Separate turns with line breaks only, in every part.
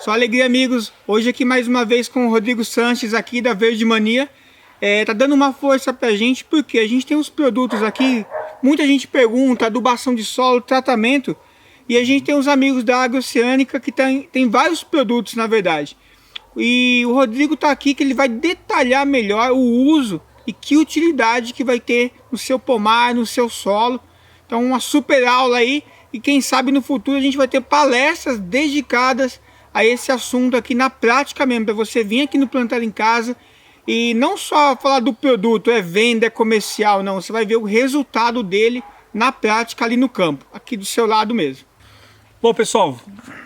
Só alegria, amigos. Hoje aqui mais uma vez com o Rodrigo Sanches aqui da Verde Mania. Tá dando uma força pra gente porque a gente tem uns produtos aqui. Muita gente pergunta, adubação de solo, tratamento. E a gente tem uns amigos da Agrooceânica que tem vários produtos, na verdade. E o Rodrigo tá aqui que ele vai detalhar melhor o uso e que utilidade que vai ter no seu pomar, no seu solo. Então uma super aula aí. E quem sabe no futuro a gente vai ter palestras dedicadas a esse assunto aqui na prática mesmo, para você vir aqui no Plantar em Casa e não só falar do produto, é venda, é comercial, não, você vai ver o resultado dele na prática ali no campo, aqui do seu lado mesmo.
Bom, pessoal,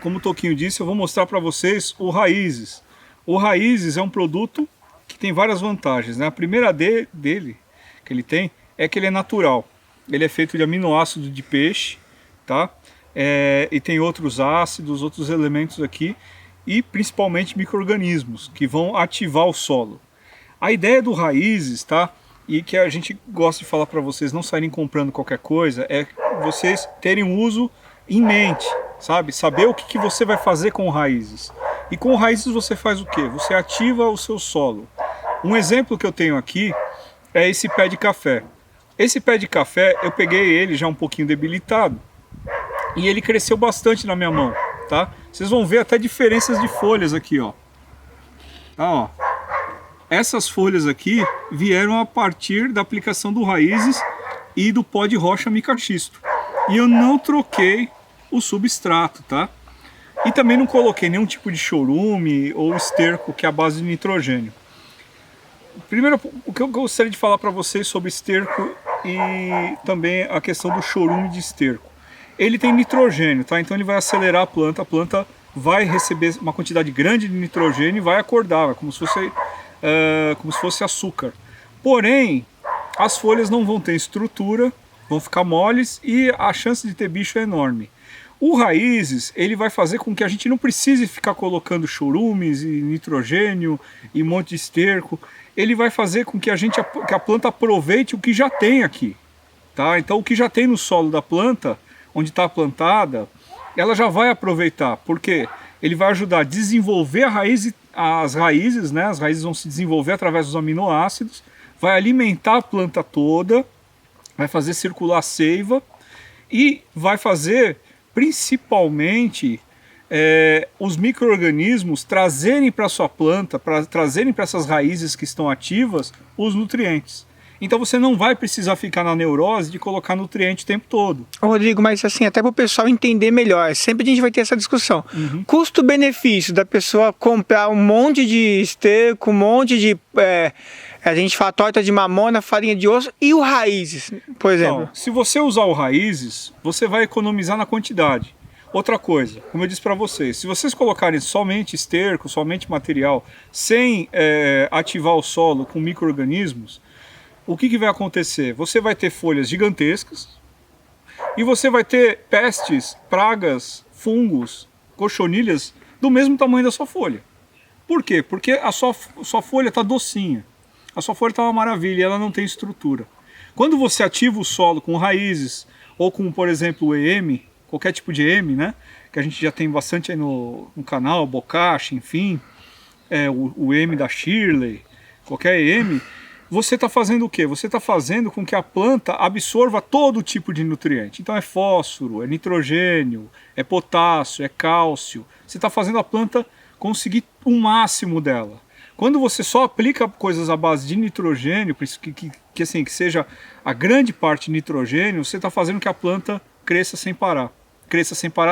como o Toquinho disse, eu vou mostrar para vocês o Raízes. O Raízes é um produto que tem várias vantagens, né? A primeira dele, que ele tem, é que ele é natural. Ele é feito de aminoácido de peixe, tá? E tem outros ácidos, outros elementos aqui e principalmente micro-organismos que vão ativar o solo. A ideia do Raízes, tá? E que a gente gosta de falar para vocês não saírem comprando qualquer coisa, é vocês terem um uso em mente, sabe? Saber o que você vai fazer com o Raízes. E com o Raízes você faz o quê? Você ativa o seu solo. Um exemplo que eu tenho aqui é esse pé de café. Esse pé de café, eu peguei ele já um pouquinho debilitado e ele cresceu bastante na minha mão, tá? Vocês vão ver até diferenças de folhas aqui, ó. Tá, ó. Essas folhas aqui vieram a partir da aplicação do Raízes e do pó de rocha micaxisto. E eu não troquei o substrato, tá? E também não coloquei nenhum tipo de chorume ou esterco que é a base de nitrogênio. Primeiro, o que eu gostaria de falar para vocês sobre esterco e também a questão do chorume de esterco. Ele tem nitrogênio, tá? Então ele vai acelerar a planta vai receber uma quantidade grande de nitrogênio e vai acordar, como se fosse açúcar. Porém, as folhas não vão ter estrutura, vão ficar moles e a chance de ter bicho é enorme. O Raízes, ele vai fazer com que a gente não precise ficar colocando chorumes e nitrogênio e um monte de esterco. Ele vai fazer com que a planta aproveite o que já tem aqui, tá? Então o que já tem no solo da planta, onde está plantada, ela já vai aproveitar, porque ele vai ajudar a desenvolver as raízes, né? As raízes vão se desenvolver através dos aminoácidos, vai alimentar a planta toda, vai fazer circular a seiva e vai fazer principalmente os micro-organismos trazerem para a sua planta, trazerem para essas raízes que estão ativas os nutrientes. Então você não vai precisar ficar na neurose de colocar nutriente o tempo todo.
Ô Rodrigo, mas assim, até para o pessoal entender melhor, sempre a gente vai ter essa discussão. Custo-benefício da pessoa comprar um monte de esterco, um monte de... a gente fala torta de mamona, farinha de osso e o Raízes, por exemplo.
Então, se você usar o Raízes, você vai economizar na quantidade. Outra coisa, como eu disse para vocês, se vocês colocarem somente esterco, somente material, sem ativar o solo com micro-organismos, o que vai acontecer? Você vai ter folhas gigantescas e você vai ter pestes, pragas, fungos, cochonilhas do mesmo tamanho da sua folha. Por quê? Porque a sua folha está docinha, a sua folha está uma maravilha e ela não tem estrutura. Quando você ativa o solo com Raízes ou com, por exemplo, o EM, qualquer tipo de EM, né? Que a gente já tem bastante aí no canal, Bocashi, enfim, o EM da Shirley, qualquer EM, você está fazendo o quê? Você está fazendo com que a planta absorva todo tipo de nutriente. Então é fósforo, é nitrogênio, é potássio, é cálcio. Você está fazendo a planta conseguir o máximo dela. Quando você só aplica coisas à base de nitrogênio, que seja a grande parte nitrogênio, você está fazendo que a planta cresça sem parar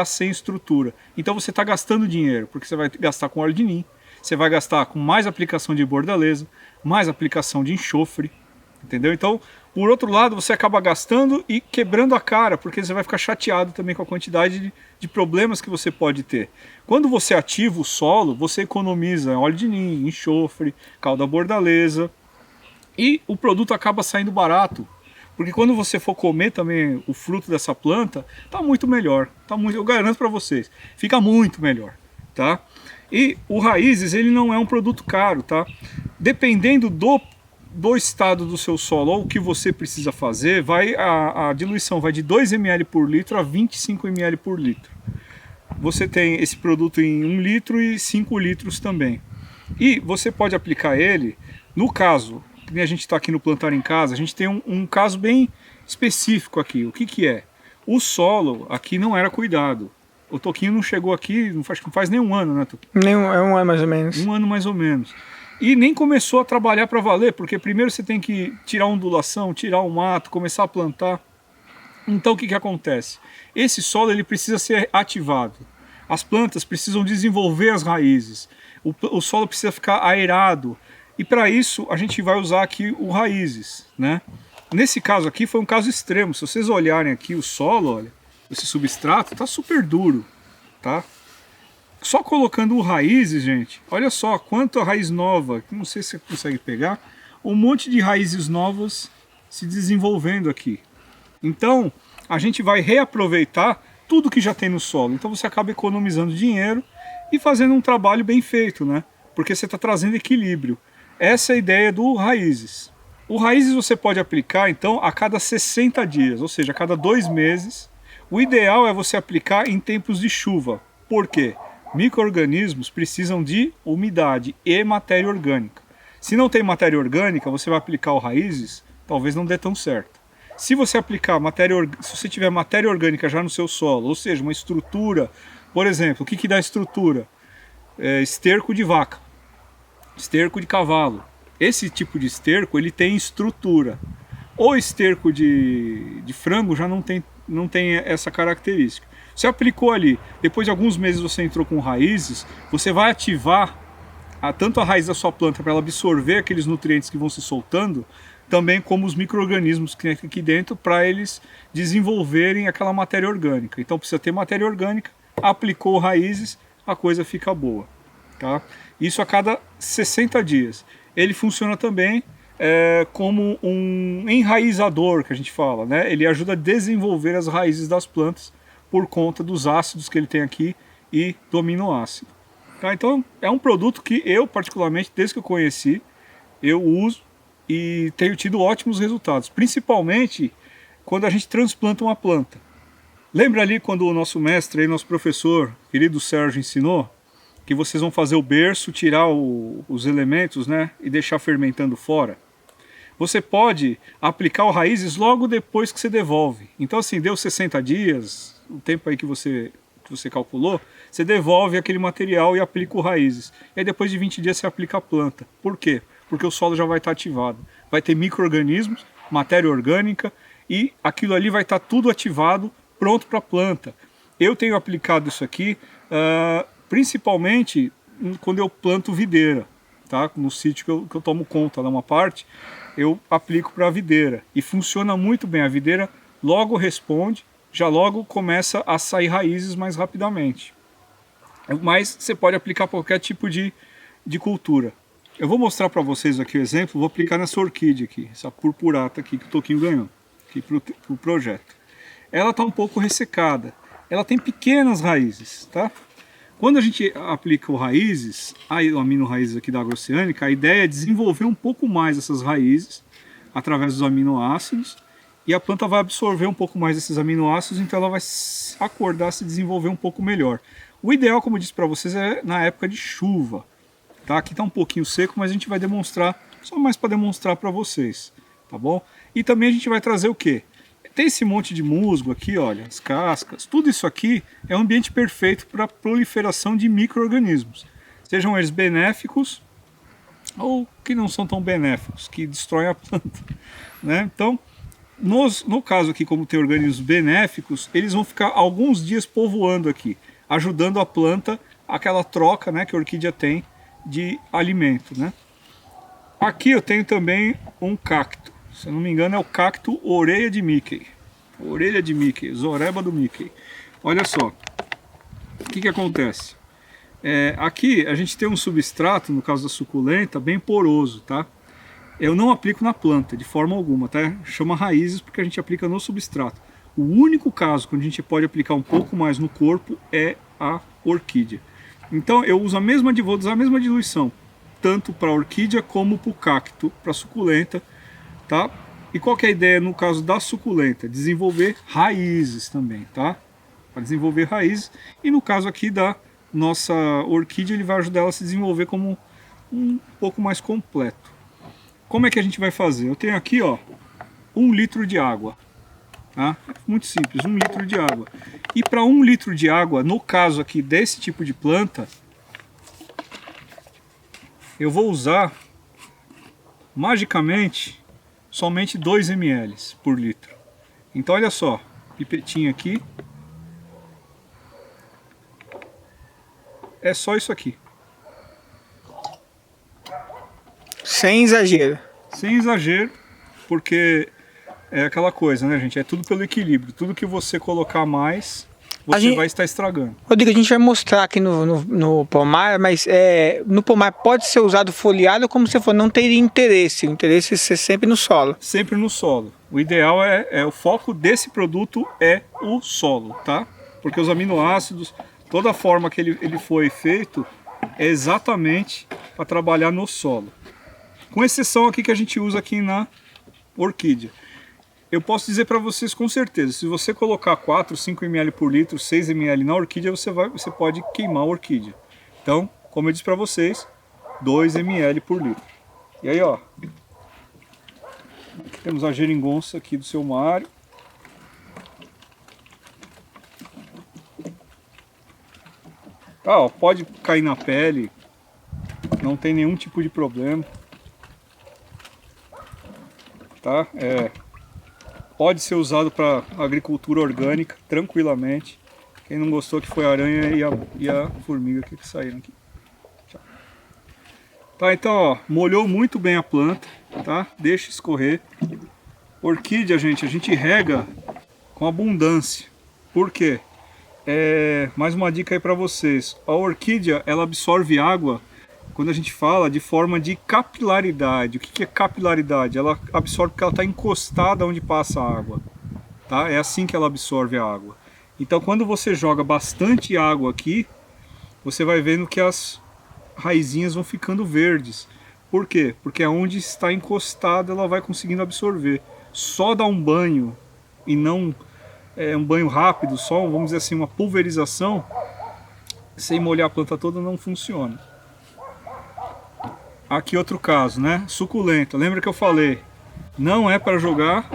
sem estrutura. Então você está gastando dinheiro, porque você vai gastar com óleo de ninho, você vai gastar com mais aplicação de bordaleza, mais aplicação de enxofre, entendeu? Então, por outro lado, você acaba gastando e quebrando a cara, porque você vai ficar chateado também com a quantidade de problemas que você pode ter. Quando você ativa o solo, você economiza óleo de ninho, enxofre, cal da bordaleza, e o produto acaba saindo barato. Porque quando você for comer também o fruto dessa planta, tá muito melhor, eu garanto para vocês, fica muito melhor, tá? E o Raízes, ele não é um produto caro, tá? Dependendo do estado do seu solo ou o que você precisa fazer, a diluição vai de 2 ml por litro a 25 ml por litro. você tem esse produto em 1 litro e 5 litros também. E você pode aplicar ele, no caso, que a gente está aqui no Plantar em Casa, a gente tem um caso bem específico aqui. O que que é? O solo aqui não era cuidado. O Toquinho não chegou aqui, não faz nem um ano, né, Toquinho?
É um ano mais ou menos.
Um ano mais ou menos. E nem começou a trabalhar para valer, porque primeiro você tem que tirar a ondulação, tirar o mato, começar a plantar. Então o que que acontece? Esse solo ele precisa ser ativado. As plantas precisam desenvolver as raízes. O solo precisa ficar aerado. E para isso a gente vai usar aqui o Raízes, né? Nesse caso aqui foi um caso extremo. Se vocês olharem aqui o solo, olha, esse substrato tá super duro, tá? Só colocando o Raízes, gente, olha só quanta raiz nova, não sei se você consegue pegar, um monte de raízes novas se desenvolvendo aqui. Então, a gente vai reaproveitar tudo que já tem no solo. Então você acaba economizando dinheiro e fazendo um trabalho bem feito, né? Porque você está trazendo equilíbrio. Essa é a ideia do Raízes. O Raízes você pode aplicar, então, a cada 60 dias, ou seja, a cada 2 meses. O ideal é você aplicar em tempos de chuva. Por quê? Micro-organismos precisam de umidade e matéria orgânica. Se não tem matéria orgânica, você vai aplicar o Raízes, talvez não dê tão certo. Se você aplicar se você tiver matéria orgânica já no seu solo, ou seja, uma estrutura, por exemplo, o que dá estrutura? Esterco de vaca, esterco de cavalo. Esse tipo de esterco ele tem estrutura. O esterco de frango já não tem essa característica. Você aplicou ali, depois de alguns meses você entrou com Raízes, você vai ativar tanto a raiz da sua planta para ela absorver aqueles nutrientes que vão se soltando, também como os micro-organismos que tem aqui dentro para eles desenvolverem aquela matéria orgânica. Então precisa ter matéria orgânica, aplicou Raízes, a coisa fica boa. Tá? Isso a cada 60 dias. Ele funciona também como um enraizador, que a gente fala, né? Ele ajuda a desenvolver as raízes das plantas por conta dos ácidos que ele tem aqui e do aminoácido. Tá? Então é um produto que eu particularmente, desde que eu conheci, eu uso e tenho tido ótimos resultados, principalmente quando a gente transplanta uma planta. Lembra ali quando o nosso mestre, nosso professor, querido Sérgio, ensinou que vocês vão fazer o berço, tirar os elementos, né, e deixar fermentando fora? Você pode aplicar o Raízes logo depois que você devolve. Então assim, deu 60 dias, o tempo aí que você calculou, você devolve aquele material e aplica o Raízes. E aí depois de 20 dias você aplica a planta. Por quê? Porque o solo já vai estar ativado. Vai ter micro-organismos, matéria orgânica e aquilo ali vai estar tudo ativado, pronto para a planta. Eu tenho aplicado isso aqui principalmente quando eu planto videira. Tá? No sítio que eu tomo conta, lá uma parte, eu aplico para a videira. E funciona muito bem. A videira logo responde, já logo começa a sair raízes mais rapidamente. Mas você pode aplicar para qualquer tipo de cultura. Eu vou mostrar para vocês aqui o exemplo, vou aplicar nessa orquídea aqui, essa purpurata aqui que o Toquinho ganhou, aqui pro projeto. Ela está um pouco ressecada, ela tem pequenas raízes, tá? Quando a gente aplica o Raízes, o amino-raízes aqui da Agroceânica, a ideia é desenvolver um pouco mais essas raízes através dos aminoácidos e a planta vai absorver um pouco mais desses aminoácidos, então ela vai acordar, se desenvolver um pouco melhor. O ideal, como eu disse para vocês, é na época de chuva. Tá? Aqui está um pouquinho seco, mas a gente vai demonstrar, só mais para demonstrar para vocês, tá bom? E também a gente vai trazer o quê? Tem esse monte de musgo aqui, olha, as cascas, tudo isso aqui é um ambiente perfeito para a proliferação de micro-organismos, sejam eles benéficos ou que não são tão benéficos, que destroem a planta, né? Então, no caso aqui, como tem organismos benéficos, eles vão ficar alguns dias povoando aqui, ajudando a planta, aquela troca, né, que a orquídea tem de alimento, né? Aqui eu tenho também um cacto, se eu não me engano é o cacto orelha de Mickey, zoreba do Mickey. Olha só, o que acontece? Aqui a gente tem um substrato, no caso da suculenta, bem poroso, tá? Eu não aplico na planta de forma alguma, tá? Chama Raízes porque a gente aplica no substrato. O único caso quando a gente pode aplicar um pouco mais no corpo é a orquídea. Então eu uso vou usar a mesma diluição, tanto para a orquídea como para o cacto, para a suculenta, tá? E qual que é a ideia no caso da suculenta? Desenvolver raízes também, tá? para desenvolver raízes. E no caso aqui da nossa orquídea, ele vai ajudar ela a se desenvolver como um pouco mais completo. Como é que a gente vai fazer? Eu tenho aqui, ó, 1 litro de água. Tá? Muito simples, 1 litro de água. E para 1 litro de água, no caso aqui desse tipo de planta, eu vou usar magicamente somente 2 ml por litro. Então olha só, pipetinho aqui. É só isso aqui.
Sem exagero.
Sem exagero, porque é aquela coisa, né, gente? É tudo pelo equilíbrio. Tudo que você colocar mais, você vai estar estragando.
Rodrigo, a gente vai mostrar aqui no pomar, mas no pomar pode ser usado foliado, como você falou, não teria interesse. O interesse é ser sempre no solo.
Sempre no solo. O ideal o foco desse produto é o solo, tá? Porque os aminoácidos, toda a forma que ele foi feito, é exatamente para trabalhar no solo. Com exceção aqui que a gente usa aqui na orquídea. Eu posso dizer para vocês com certeza, se você colocar 4, 5 ml por litro, 6 ml na orquídea, você pode queimar a orquídea. Então, como eu disse para vocês, 2 ml por litro. E aí, ó, temos a geringonça aqui do seu Mário. Tá, ó, pode cair na pele, não tem nenhum tipo de problema. Tá? Pode ser usado para agricultura orgânica, tranquilamente. Quem não gostou que foi a aranha e a formiga que saíram aqui. Tchau. Tá, então, ó, molhou muito bem a planta, tá? Deixa escorrer. Orquídea, gente, a gente rega com abundância. Por quê? Mais uma dica aí para vocês. A orquídea, ela absorve água quando a gente fala de forma de capilaridade. O que é capilaridade? Ela absorve porque ela está encostada onde passa a água. Tá? É assim que ela absorve a água. Então quando você joga bastante água aqui, você vai vendo que as raizinhas vão ficando verdes. Por quê? Porque onde está encostada ela vai conseguindo absorver. Só dar um banho e não um banho rápido, só, vamos dizer assim, uma pulverização, sem molhar a planta toda, não funciona. Aqui outro caso, né? Suculenta. Lembra que eu falei? Não é para jogar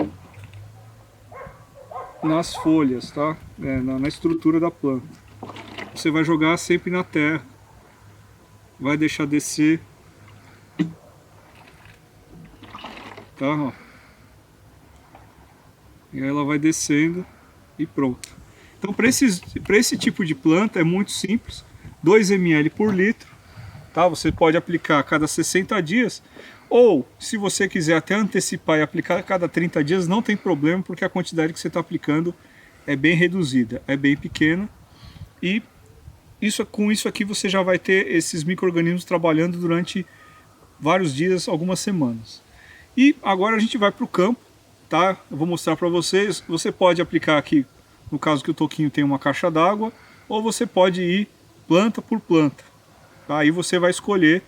nas folhas, tá? Na estrutura da planta. Você vai jogar sempre na terra. Vai deixar descer. Tá? Ó. E aí ela vai descendo e pronto. Então para esse tipo de planta é muito simples. 2 ml por litro. Tá? Você pode aplicar a cada 60 dias, ou se você quiser até antecipar e aplicar a cada 30 dias, não tem problema, porque a quantidade que você está aplicando é bem reduzida, é bem pequena, e com isso aqui você já vai ter esses micro-organismos trabalhando durante vários dias, algumas semanas. E agora a gente vai para o campo, tá? Eu vou mostrar para vocês. Você pode aplicar aqui, no caso que o toquinho tem uma caixa d'água, ou você pode ir planta por planta. Aí você vai escolher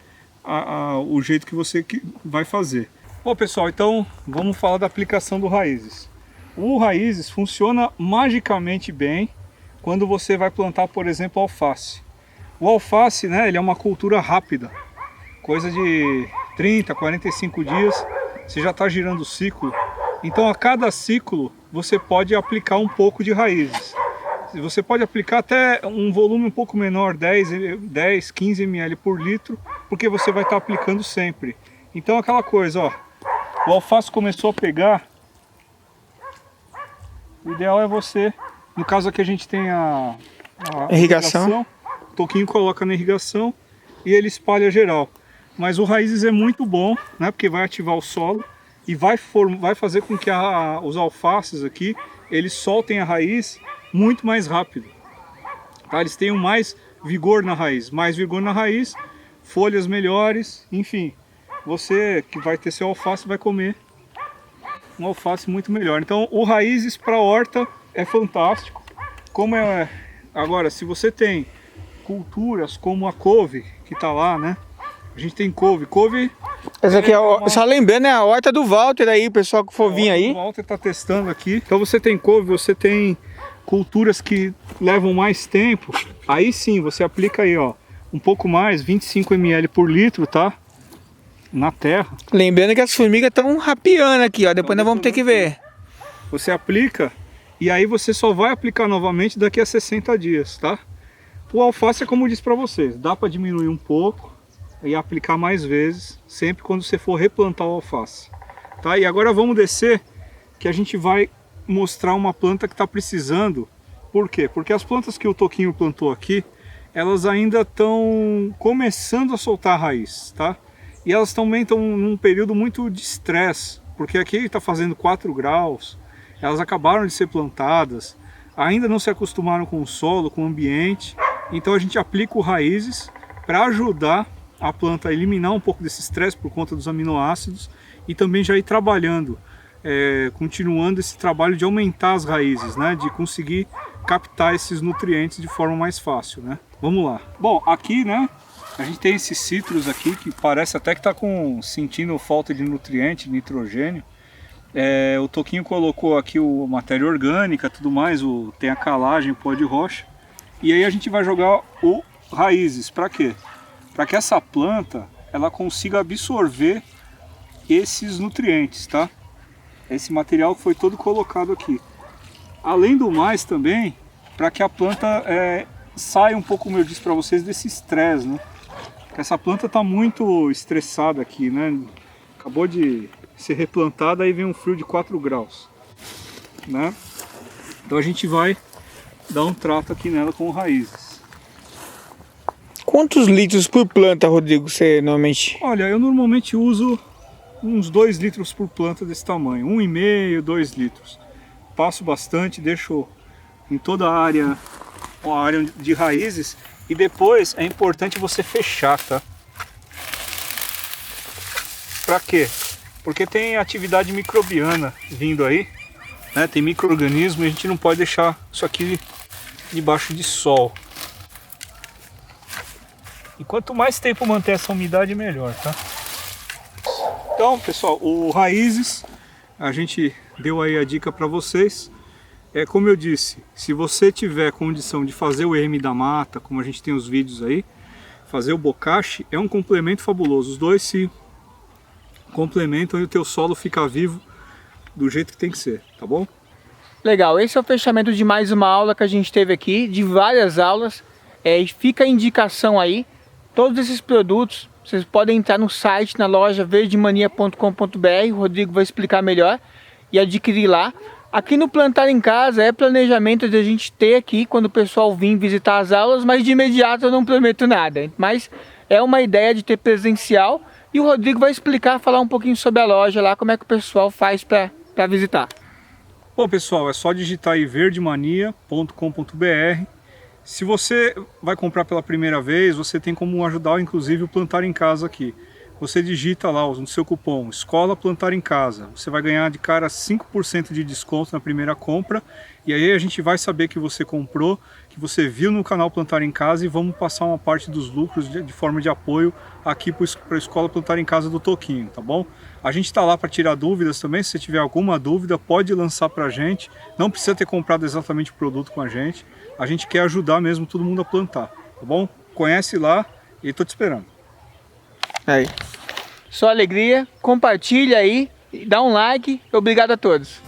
o jeito que você vai fazer. Bom, pessoal, então vamos falar da aplicação do Raízes. O Raízes funciona magicamente bem quando você vai plantar, por exemplo, alface. O alface, né, ele é uma cultura rápida. Coisa de 30, 45 dias, você já está girando o ciclo. Então a cada ciclo você pode aplicar um pouco de Raízes. Você pode aplicar até um volume um pouco menor, 10, 15 ml por litro, porque você vai estar aplicando sempre. Então aquela coisa, ó, o alface começou a pegar, o ideal é você, no caso aqui a gente tem a
irrigação,
o toquinho coloca na irrigação e ele espalha geral. Mas o Raízes é muito bom, né, porque vai ativar o solo e vai fazer com que os alfaces aqui, eles soltem a raiz muito mais rápido, tá? Eles tenham mais vigor na raiz, folhas melhores, enfim, você que vai ter seu alface vai comer um alface muito melhor. Então o Raízes para horta é fantástico. Agora, se você tem culturas como a couve que está lá, né? A gente tem couve.
Essa aqui só lembrando, é a horta do Walter aí, o pessoal que for vir aí.
O Walter está testando aqui. Então você tem couve, você tem culturas que levam mais tempo, aí sim, você aplica aí, ó, um pouco mais, 25 ml por litro, tá? Na terra.
Lembrando que as formigas estão rapeando aqui, ó. Depois nós vamos ter que ver.
Você aplica e aí você só vai aplicar novamente daqui a 60 dias, tá? O alface é como eu disse para vocês, dá para diminuir um pouco e aplicar mais vezes, sempre quando você for replantar o alface, tá? E agora vamos descer, que a gente vai mostrar uma planta que está precisando. Por quê? Porque as plantas que o Toquinho plantou aqui, elas ainda estão começando a soltar a raiz, tá? E elas também estão num período muito de estresse, porque aqui está fazendo 4 graus, elas acabaram de ser plantadas, ainda não se acostumaram com o solo, com o ambiente, então a gente aplica o raízes para ajudar a planta a eliminar um pouco desse estresse por conta dos aminoácidos e também já ir trabalhando, continuando esse trabalho de aumentar as raízes, né, de conseguir captar esses nutrientes de forma mais fácil, né? Vamos lá. Bom, aqui, né, a gente tem esses citros aqui que parece até que está sentindo falta de nutriente, nitrogênio. O Toquinho colocou aqui a matéria orgânica, tudo mais, tem a calagem, o pó de rocha. E aí a gente vai jogar o raízes. Para quê? Para que essa planta ela consiga absorver esses nutrientes, tá? Esse material foi todo colocado aqui. Além do mais também, para que a planta saia um pouco, como eu disse para vocês, desse estresse, né? Porque essa planta está muito estressada aqui, né? Acabou de ser replantada, aí vem um frio de 4 graus, né? Então a gente vai dar um trato aqui nela com raízes.
Quantos litros por planta, Rodrigo, você normalmente?
Olha, eu normalmente uso uns 2 litros por planta desse tamanho, 1,5, 2 litros. Passo bastante, deixo em toda a área de raízes e depois é importante você fechar, tá? Pra quê? Porque tem atividade microbiana vindo aí, né? Tem micro-organismo e a gente não pode deixar isso aqui debaixo de sol. E quanto mais tempo manter essa umidade, melhor, tá? Então, pessoal, o raízes, a gente deu aí a dica para vocês. Como eu disse, se você tiver condição de fazer o erme da mata, como a gente tem os vídeos aí, fazer o bocache é um complemento fabuloso. Os dois se complementam e o teu solo fica vivo do jeito que tem que ser, tá bom?
Legal, esse é o fechamento de mais uma aula que a gente teve aqui, de várias aulas. Fica a indicação aí, todos esses produtos, vocês podem entrar no site, na loja verdemania.com.br, o Rodrigo vai explicar melhor e adquirir lá. Aqui no Plantar em Casa é planejamento de a gente ter aqui quando o pessoal vir visitar as aulas, mas de imediato eu não prometo nada. Mas é uma ideia de ter presencial e o Rodrigo vai explicar, falar um pouquinho sobre a loja lá, como é que o pessoal faz para visitar.
Bom, pessoal, é só digitar aí verdemania.com.br. Se você vai comprar pela primeira vez, você tem como ajudar, inclusive, o Plantar em Casa aqui. Você digita lá no seu cupom Escola Plantar em Casa. Você vai ganhar de cara 5% de desconto na primeira compra. E aí a gente vai saber que você comprou, que você viu no canal Plantar em Casa e vamos passar uma parte dos lucros de forma de apoio aqui para a Escola Plantar em Casa do Toquinho, tá bom? A gente está lá para tirar dúvidas também. Se você tiver alguma dúvida, pode lançar para a gente. Não precisa ter comprado exatamente o produto com a gente. A gente quer ajudar mesmo todo mundo a plantar, tá bom? Conhece lá e tô te esperando.
Aí. Só alegria, compartilha aí, dá um like, obrigado a todos.